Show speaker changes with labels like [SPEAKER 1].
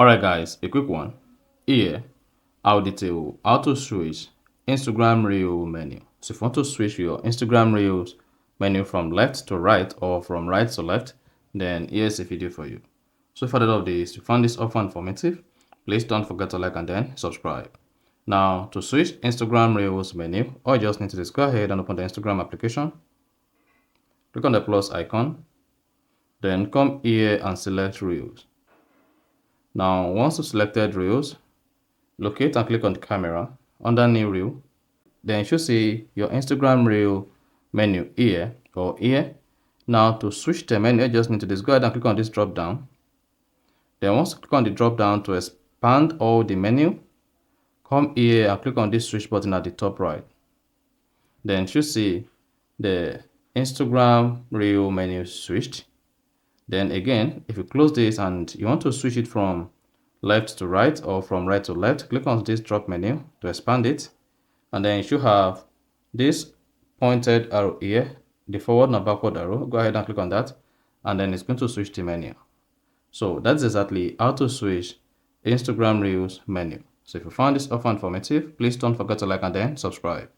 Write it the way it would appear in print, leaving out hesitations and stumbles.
[SPEAKER 1] Alright guys, a quick one. Here, I'll detail how to switch Instagram Reel menu. So if you want to switch your Instagram Reels menu from left to right or from right to left, then here's a video for you. So if you of this, you found this offer informative, please don't forget to like and then subscribe. Now, to switch Instagram Reels menu, all you just need to do is go ahead and open the Instagram application. Click on the plus icon, then come here and select Reels. Now, once you've selected Reels, locate and click on the camera under New Reel. Then you should see your Instagram Reel menu here or here. Now, to switch the menu, you just need to just go ahead and click on this drop down. Then once you click on the drop down to expand all the menu, come here and click on this switch button at the top right. Then you should see the Instagram Reel menu switched. Then again, if you close this and you want to switch it from left to right or from right to left, click on this drop menu to expand it. And then you should have this pointed arrow here, the forward and backward arrow. Go ahead and click on that. And then it's going to switch the menu. So that's exactly how to switch Instagram Reels menu. So if you found this offer informative, please don't forget to like and then subscribe.